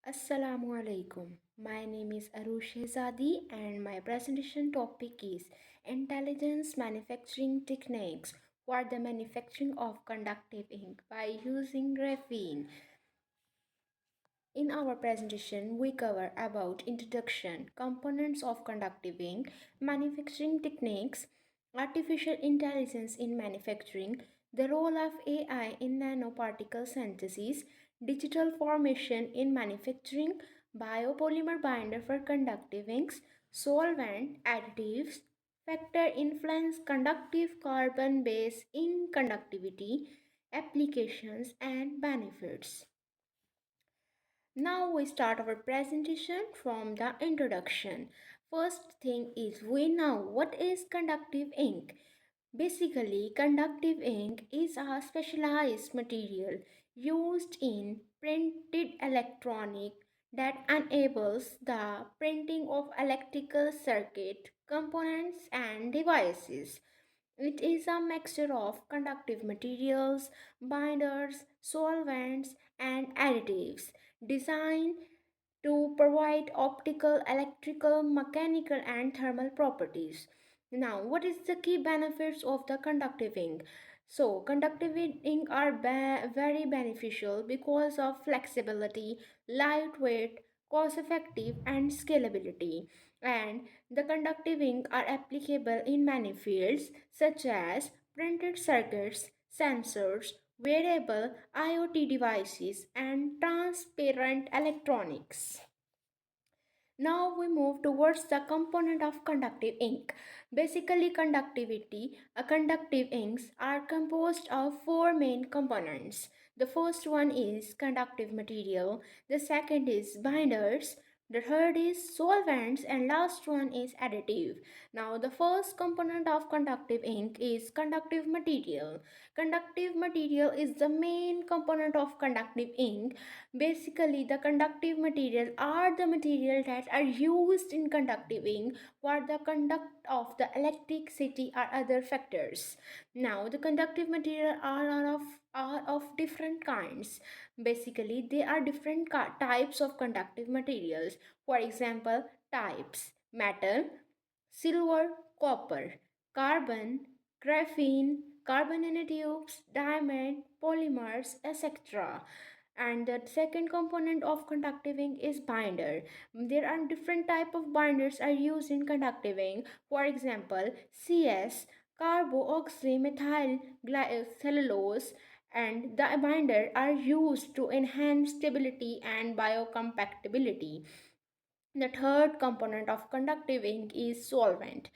Assalamu alaikum. My name is Arush Zadi and my presentation topic is Intelligence Manufacturing Techniques for the Manufacturing of Conductive Ink by using graphene. In our presentation, we cover about introduction, components of conductive ink, manufacturing techniques, artificial intelligence in manufacturing, the role of AI in nanoparticle synthesis, digital formation in manufacturing, biopolymer binder for conductive inks, solvent, additives, factor influence conductive carbon base ink conductivity, applications and benefits. Now we start our presentation from the introduction. First thing is we know what is conductive ink. Basically, conductive ink is a specialized material used in printed electronic that enables the printing of electrical circuit components and devices. It is a mixture of conductive materials, binders, solvents, and additives designed to provide optical, electrical, mechanical, and thermal properties. Now, what is the key benefits of the conductive ink? So, conductive ink are very beneficial because of flexibility, lightweight, cost effective, and scalability. And the conductive ink are applicable in many fields such as printed circuits, sensors, wearable IoT devices, and transparent electronics. Now we move towards the component of conductive ink. Basically, conductive inks are composed of four main components. The first one is conductive material, the second is binders, the third is solvents, and last one is additive. Now, the first component of conductive ink is conductive material. Conductive material is the main component of conductive ink. Basically, the conductive material are the material that are used in conductive ink for the conduct of the electricity or other factors. Now, the conductive material are of different kinds. Basically, they are different types of conductive materials. For example, types: metal, silver, copper, carbon, graphene, carbon nanotubes, diamond, polymers, etc. And the second component of conductive ink is binder. There are different type of binders are used in conductive ink. For example, CS, carboxymethyl cellulose, and the binder are used to enhance stability and biocompatibility. The third component of conductive ink is solvent.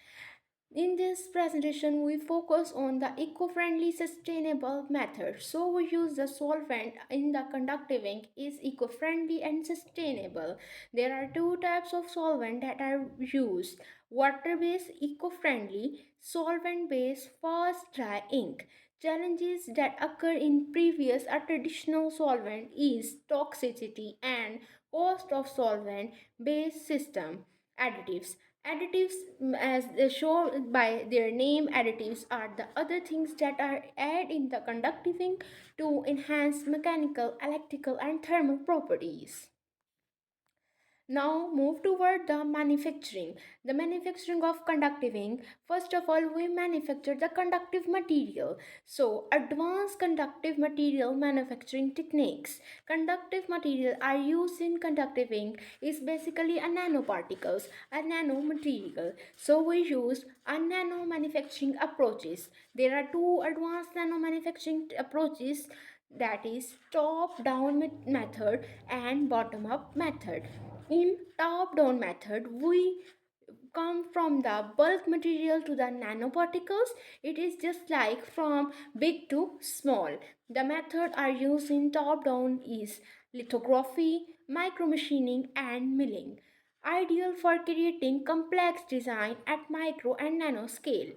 In this presentation, we focus on the eco-friendly sustainable method. So we use the solvent in the conductive ink is eco-friendly and sustainable. There are two types of solvent that are used: water-based eco-friendly, solvent-based fast dry ink. Challenges that occur in previous or traditional solvent is toxicity and cost of solvent based system. Additives, as they show by their name, additives are the other things that are added in the conductive ink to enhance mechanical, electrical, and thermal properties. Now move toward the manufacturing. The manufacturing of conductive ink. First of all, we manufacture the conductive material. So advanced conductive material manufacturing techniques. Conductive material are used in conductive ink is basically a nanoparticles, a nanomaterial. So we use a nano manufacturing approaches. There are two advanced nano manufacturing approaches, that is top down method and bottom up method. In top down method, we come from the bulk material to the nanoparticles. It is just like from big to small. The method are used in top down is lithography, micromachining, and milling, ideal for creating complex design at micro and nano scale.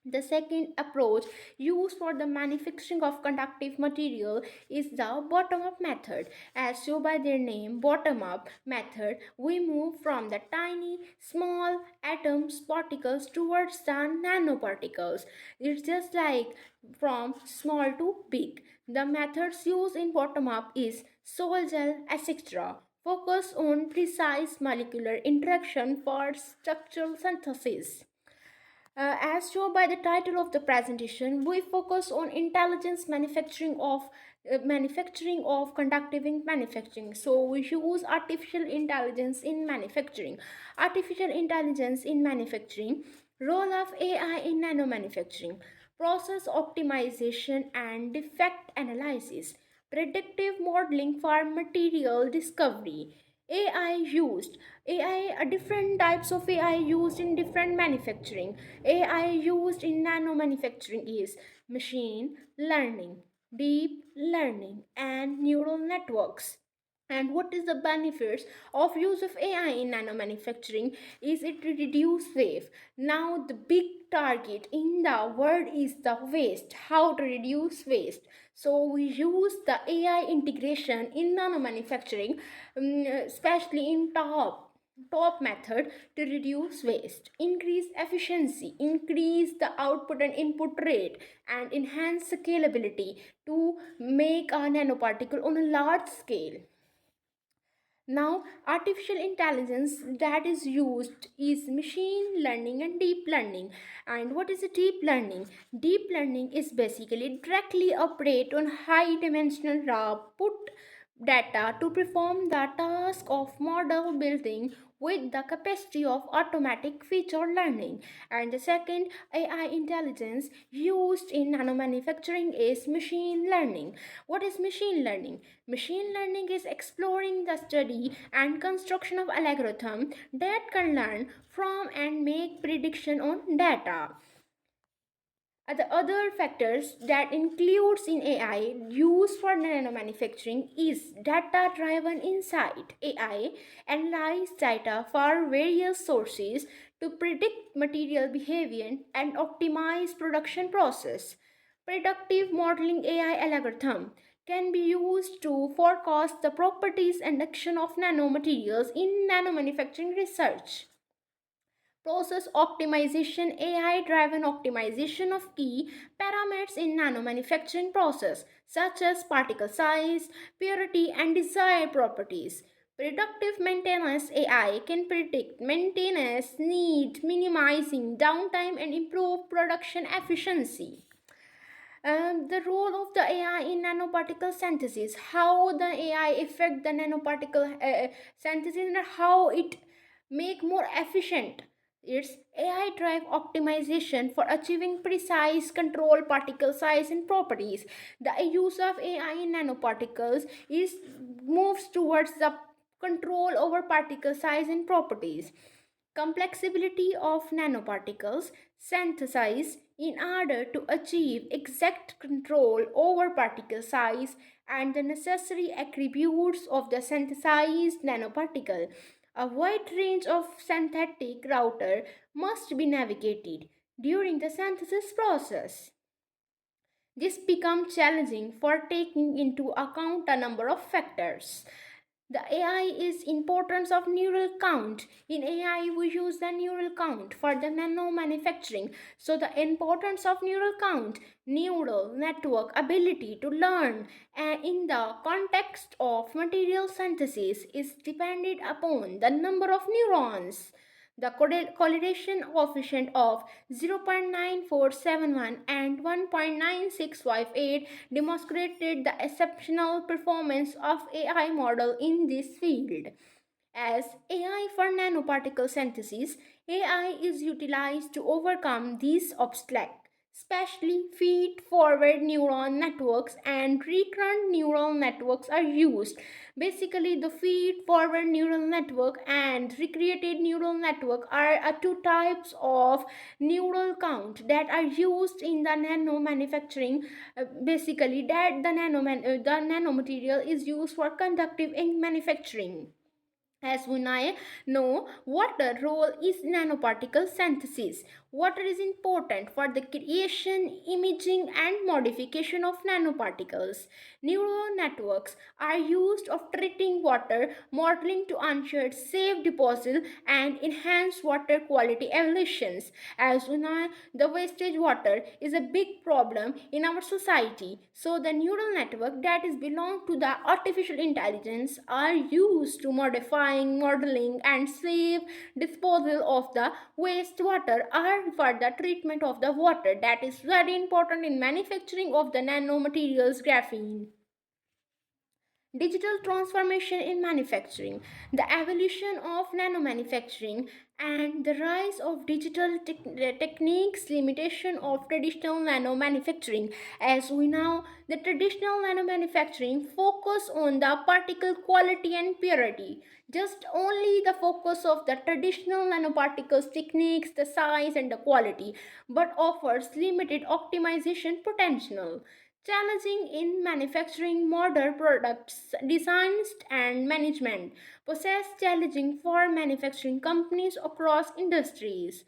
The second approach used for the manufacturing of conductive material is the bottom-up method. As shown by their name, bottom-up method, we move from the tiny, small atoms, particles towards the nanoparticles. It's just like from small to big. The methods used in bottom-up is sol gel, etc. focus on precise molecular interaction for structural synthesis. As shown by the title of the presentation, we focus on intelligence manufacturing of conductive in manufacturing. So we use artificial intelligence in manufacturing. Artificial intelligence in manufacturing, role of AI in nanomanufacturing, process optimization and defect analysis, predictive modeling for material discovery, AI used. Different types of AI used in different manufacturing. AI used in nano manufacturing is machine learning, deep learning, and neural networks. And what is the benefits of use of AI in nano manufacturing is it reduce waste. Now the big target in the world is the waste, how to reduce waste. So we use the AI integration in nano manufacturing, especially in top method, to reduce waste, increase efficiency, increase the output and input rate, and enhance scalability to make a nanoparticle on a large scale. Now artificial intelligence that is used is machine learning and deep learning. And what is a deep learning? Deep learning is basically directly operate on high dimensional raw put data to perform the task of model building with the capacity of automatic feature learning. And the second AI intelligence used in nanomanufacturing is machine learning. What is machine learning? Machine learning is exploring the study and construction of algorithm that can learn from and make prediction on data. The other factors that includes in AI used for nanomanufacturing is data-driven insight. AI analyze data for various sources to predict material behavior and optimize production process. Predictive modeling AI algorithm can be used to forecast the properties and action of nanomaterials in nanomanufacturing research. Process optimization, AI driven optimization of key parameters in nanomanufacturing process such as particle size, purity, and desired properties. Predictive maintenance AI can predict maintenance need, minimizing downtime and improve production efficiency. The role of the AI in nanoparticle synthesis, how the AI affect the nanoparticle synthesis and how it make more efficient. It's AI drive optimization for achieving precise control particle size and properties. The use of AI in nanoparticles is moves towards the control over particle size and properties. Complexity of nanoparticles synthesized in order to achieve exact control over particle size and the necessary attributes of the synthesized nanoparticle. A wide range of synthetic router must be navigated during the synthesis process. This becomes challenging for taking into account a number of factors. The AI is importance of neural count. In AI, we use the neural count for the nano manufacturing. So the importance of neural count, neural network ability to learn in the context of material synthesis is dependent upon the number of neurons. The correlation coefficient of 0.9471 and 1.9658 demonstrated the exceptional performance of AI model in this field. As AI for nanoparticle synthesis, AI is utilized to overcome these obstacles, especially feed-forward neural networks and recurrent neural networks are used. Basically, the feed-forward neural network and recreated neural network are two types of neural count that are used in the nano manufacturing. Basically, that the nanomaterial is used for conductive ink manufacturing. As we now know what the role is nanoparticle synthesis. Water is important for the creation, imaging, and modification of nanoparticles. Neural networks are used of treating water modeling to ensure safe disposal and enhance water quality evaluations. As we know, the wastage water is a big problem in our society. So the neural network that is belong to the artificial intelligence are used to modifying, modeling, and safe disposal of the wastewater or for the treatment of the water. That is very important in manufacturing of the nanomaterials graphene. Digital transformation in manufacturing, the evolution of nanomanufacturing, and the rise of digital techniques, limitation of traditional nanomanufacturing. As we know, the traditional nanomanufacturing focus on the particle quality and purity. Just only the focus of the traditional nanoparticles techniques, the size and the quality, but offers limited optimization potential. Challenging in manufacturing modern products designs and management poses challenging for manufacturing companies across industries.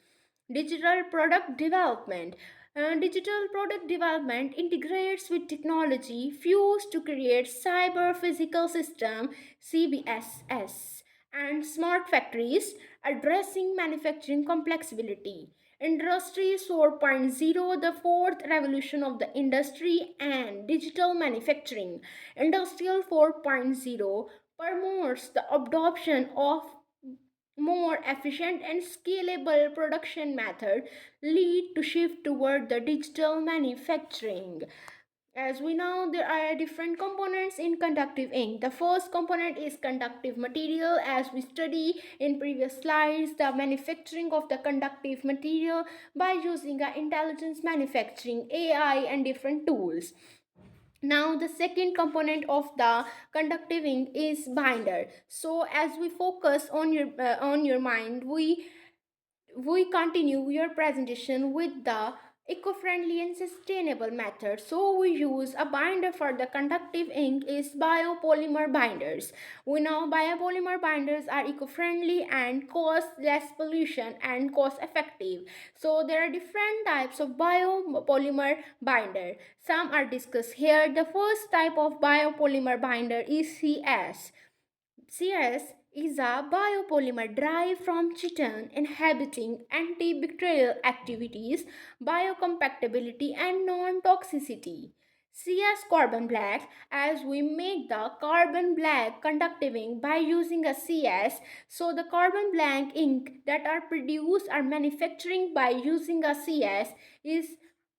Digital product development. Digital product development integrates with technology fused to create cyber physical system CBSS and smart factories addressing manufacturing complexity. Industry 4.0, the fourth revolution of the industry and digital manufacturing. Industrial 4.0 promotes the adoption of more efficient and scalable production method lead to shift toward the digital manufacturing. As we know, there are different components in conductive ink. The first component is conductive material. As we study in previous slides, the manufacturing of the conductive material by using intelligence manufacturing, AI, and different tools. Now the second component of the conductive ink is binder. So as we focus on your mind, we continue your presentation with the eco-friendly and sustainable method. So we use a binder for the conductive ink is biopolymer binders. We know biopolymer binders are eco-friendly and cause less pollution and cost effective. So there are different types of biopolymer binder. Some are discussed here. The first type of biopolymer binder is CS. CS is a biopolymer derived from chitin inhibiting antibacterial activities, biocompatibility, and non toxicity. CS carbon black, as we make the carbon black conductive ink by using a CS, so the carbon black ink that are produced or manufacturing by using a CS is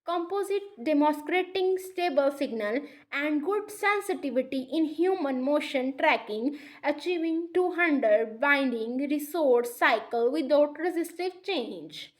composite demonstrating stable signal and good sensitivity in human motion tracking, achieving 200 binding resource cycle without resistive change.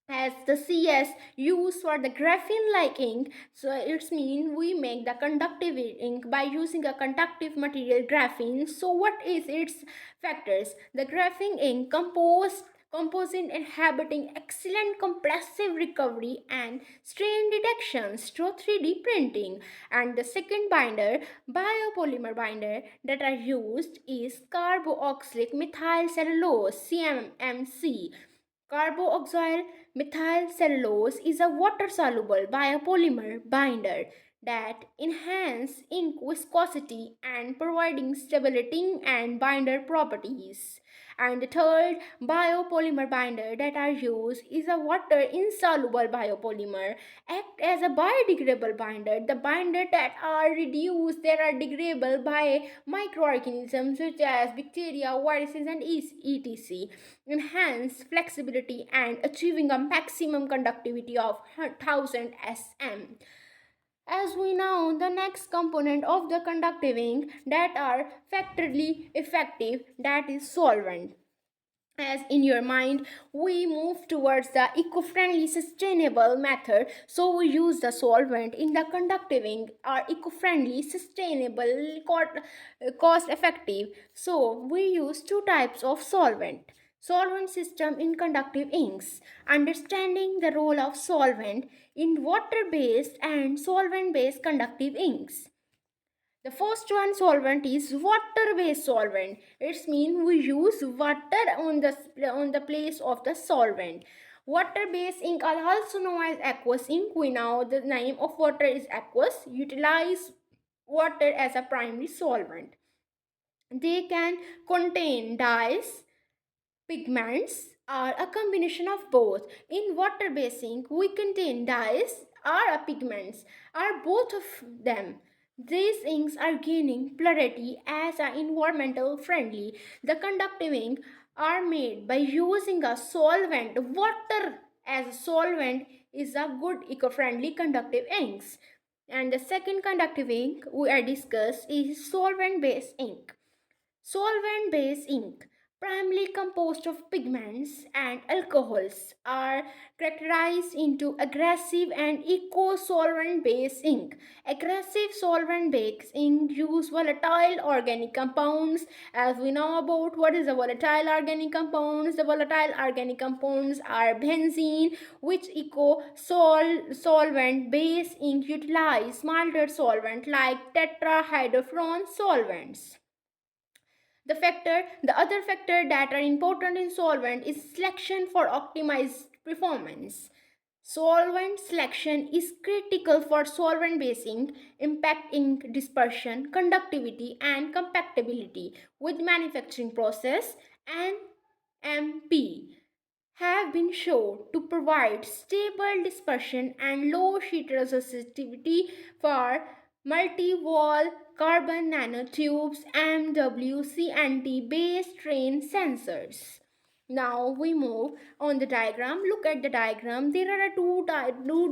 As the CS used for the graphene like ink, so it's mean we make the conductive ink by using a conductive material graphene. So what is its factors? The graphene ink composite inhabiting excellent compressive recovery and strain detections through 3D printing. And the second binder, biopolymer binder that are used is carboxylic methyl cellulose CMMC. Carboxyl methyl cellulose is a water-soluble biopolymer binder that enhance ink viscosity and providing stability and binder properties. And the third biopolymer binder that are used is a water insoluble biopolymer act as a biodegradable binder. The binder that are reduced that are degradable by microorganisms such as bacteria, viruses, and etc. Enhance flexibility and achieving a maximum conductivity of 1000 sm. As we know, the next component of the conductive ink that are factorly effective, that is solvent. As in your mind, we move towards the eco-friendly sustainable method, so we use the solvent in the conductive ink are eco-friendly sustainable cost effective. So we use two types of solvent system in conductive inks. Understanding the role of solvent in water based and solvent based conductive inks. The first one solvent is water-based solvent. It means we use water on the place of the solvent. Water-based ink are also known as aqueous ink. We know the name of water is aqueous. Utilize water as a primary solvent. They can contain dyes, pigments, or a combination of both. In water basing, we contain dyes or pigments, or both of them. These inks are gaining clarity as are environmental friendly. The conductive ink are made by using a solvent. Water as a solvent is a good eco-friendly conductive inks. And the second conductive ink we are discuss is solvent-based ink. Solvent-based ink, primarily composed of pigments and alcohols, are characterized into aggressive and eco-solvent-based ink. Aggressive solvent-based ink use volatile organic compounds. As we know about what is a volatile organic compounds, the volatile organic compounds are benzene, which eco-solvent-based ink utilize milder solvent like tetrahydrofuran solvents. The other factor that are important in solvent is selection for optimized performance. Solvent selection is critical for solvent basing, impacting dispersion, conductivity, and compactability with manufacturing process. And MP have been shown to provide stable dispersion and low sheet resistivity for multi-wall carbon nanotubes MWCNT based train sensors. Now we move on the diagram. Look at the diagram. There are two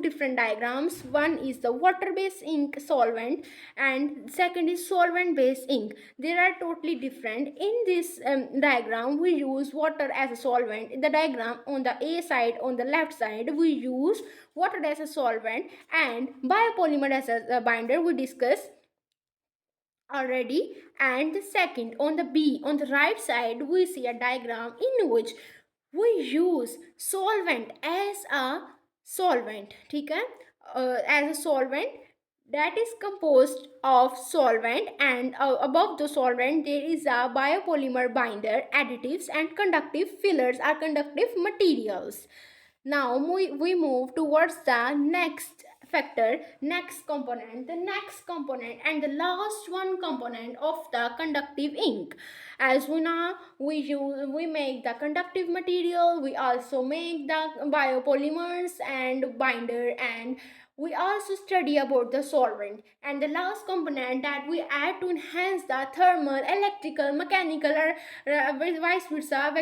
different diagrams. One is the water based ink solvent and second is solvent based ink. They are totally different. In this diagram we use water as a solvent. In the diagram on the A side, on the left side, we use water as a solvent and biopolymer as a binder. We discuss already. And the second, on the B, on the right side, we see a diagram in which we use solvent as a solvent. ठीक है? As a solvent that is composed of solvent, and above the solvent there is a biopolymer binder, additives, and conductive fillers are conductive materials. Now we move towards the next factor, next component, the next component and the last one component of the conductive ink. As we know, we make the conductive material, we also make the biopolymers and binder, and we also study about the solvent. And the last component that we add to enhance the thermal, electrical, mechanical, or vice versa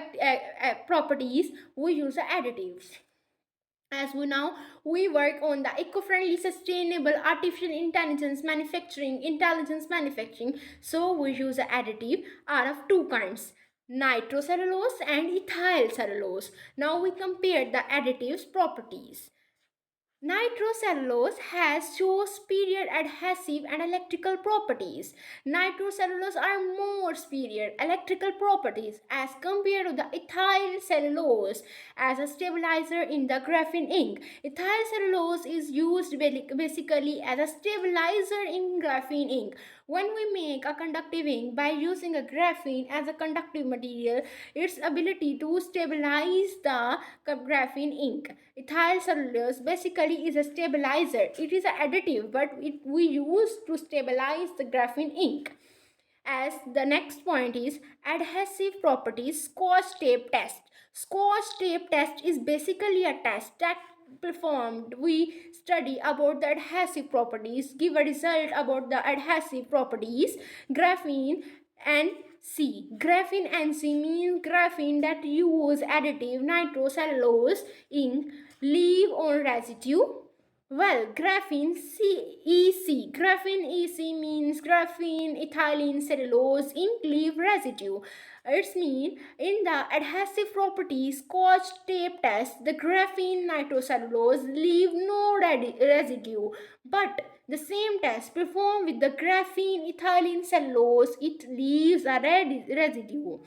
properties, we use the additives. As we now we work on the eco-friendly, sustainable, artificial intelligence manufacturing, so we use the additive are of two kinds, nitrocellulose and ethyl cellulose. Now we compare the additives properties. Nitrocellulose has shows superior adhesive and electrical properties. Nitrocellulose are more superior electrical properties as compared to the ethyl cellulose as a stabilizer in the graphene ink. Ethyl cellulose is used basically as a stabilizer in graphene ink. When we make a conductive ink by using a graphene as a conductive material, its ability to stabilize the graphene ink. Ethyl cellulose basically is a stabilizer. It is an additive, but we use to stabilize the graphene ink. As the next point is adhesive properties, Scotch tape test. Scotch tape test is basically a test that performed we study about the adhesive properties, give a result about the adhesive properties. Graphene and C. Graphene and C means graphene that use additive nitrocellulose ink leave on residue. Well, graphene means graphene ethylene cellulose ink leave residue. It's mean in the adhesive properties Scotch tape test, the graphene nitrocellulose leave no residue, but the same test performed with the graphene ethylene cellulose, it leaves a residue.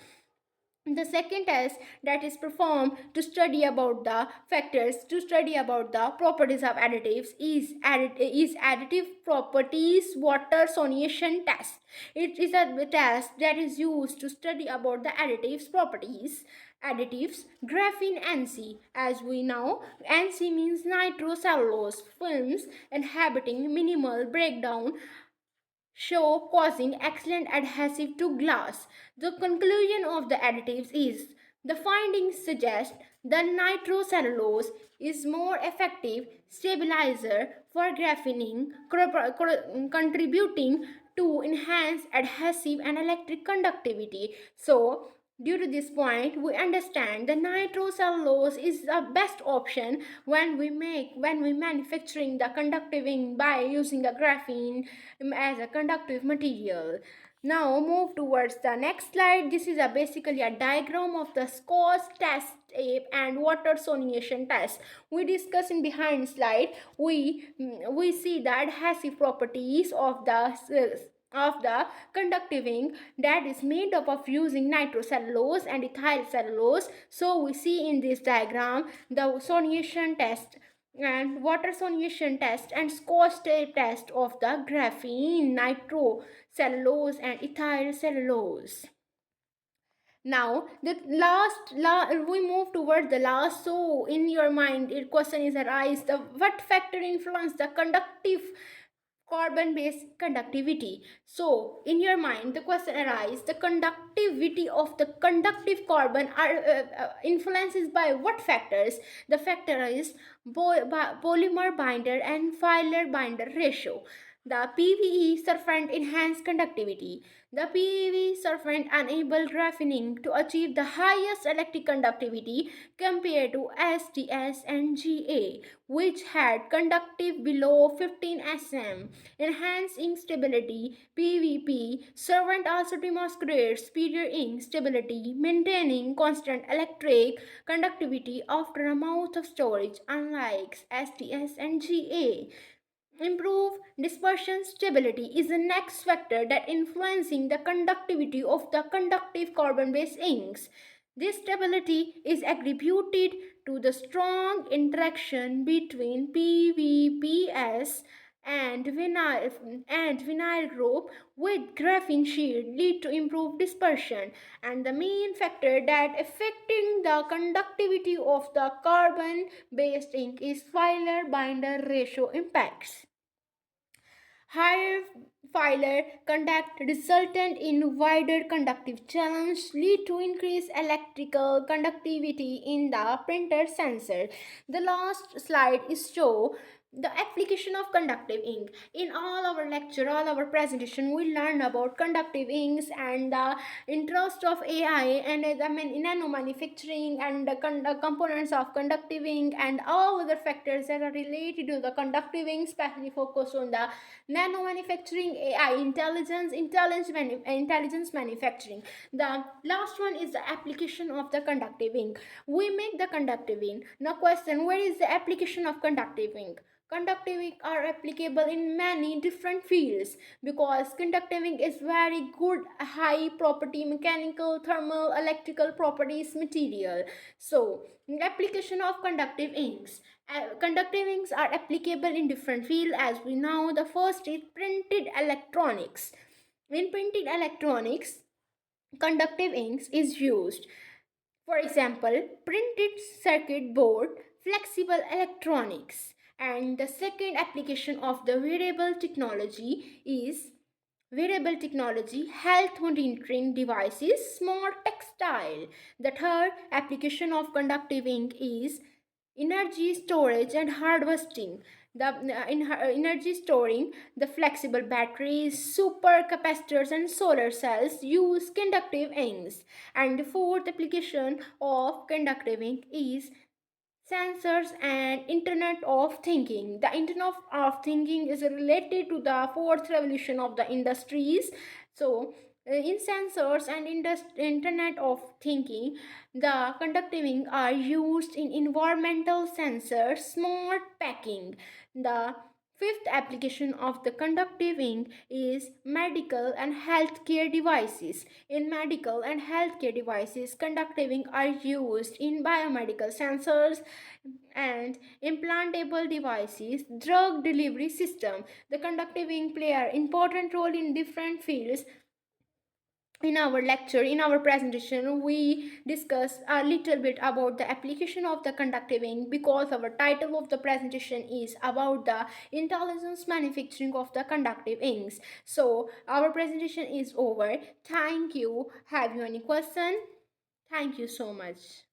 The second test that is performed to study about the factors, to study about the properties of additives is additive properties water sonation test. It is a test that is used to study about the additives properties. Additives, graphene NC. As we know, NC means nitrocellulose films inhabiting minimal breakdown show causing excellent adhesive to glass. The conclusion of the additives is the findings suggest the nitrocellulose is more effective stabilizer for graphening, contributing to enhance adhesive and electric conductivity. So, due to this point, we understand the nitrocellulose is the best option when we manufacturing the conductiving by using a graphene as a conductive material. Now move towards the next slide. This is basically a diagram of the scores test tape and water sonation test. We discuss in behind slide. We see the adhesive properties of the conductiving that is made up of using nitrocellulose and ethyl cellulose. So we see in this diagram the sonation test and water sonation test and scotch tape test of the graphene, nitrocellulose and ethyl cellulose. Now we move toward the last. So in your mind, the question is arise: the what factor influence the conductive carbon based conductivity? So in your mind the question arises: the conductivity of the conductive carbon are influences by what factors? The factor is polymer binder and filer binder ratio. The PVE surfactant enhance conductivity. The PVE surfactant enable graphening to achieve the highest electric conductivity compared to STS and GA, which had conductive below 15 sm. Enhanced ink stability, PVP servant also demonstrates superior ink stability, maintaining constant electric conductivity after a month of storage, unlike STS and GA. Improve dispersion stability is the next factor that influencing the conductivity of the conductive carbon-based inks. This stability is attributed to the strong interaction between PVPS and vinyl group with graphene sheet lead to improved dispersion, and the main factor that affecting the conductivity of the carbon based ink is filer binder ratio impacts. Higher filer contact resultant in wider conductive challenge lead to increased electrical conductivity in the printer sensor. The last slide is show the application of conductive ink. In all our lecture, all our presentation, we learn about conductive inks and the interest of AI and the nano manufacturing and the components of conductive ink and all other factors that are related to the conductive ink, especially focus on the nano manufacturing, AI, intelligence manufacturing. The last one is the application of the conductive ink. We make the conductive ink. Now question, where is the application of conductive ink? Conductive ink are applicable in many different fields because conductive ink is very good high property mechanical, thermal, electrical properties material. So application of conductive inks. Conductive inks are applicable in different fields as we know. The first is printed electronics. In printed electronics, conductive inks is used. For example, printed circuit board, flexible electronics. And the second application of the wearable technology, health monitoring devices, smart textile. The third application of conductive ink is energy storage and harvesting. The energy storing, the flexible batteries, supercapacitors and solar cells use conductive inks. And the fourth application of conductive ink is sensors and internet of thinking. The internet of thinking is related to the fourth revolution of the industries. So in sensors and internet of thinking, the conductiving are used in environmental sensors, smart packing, the Fifth application of the conductive ink is medical and healthcare devices. In medical and healthcare devices, conductive ink are used in biomedical sensors and implantable devices, drug delivery system. The conductive ink play an important role in different fields. In our lecture, in our presentation, we discuss a little bit about the application of the conductive ink because our title of the presentation is about the intelligence manufacturing of the conductive inks. So our presentation is over. Thank you. Have you any question? Thank you so much.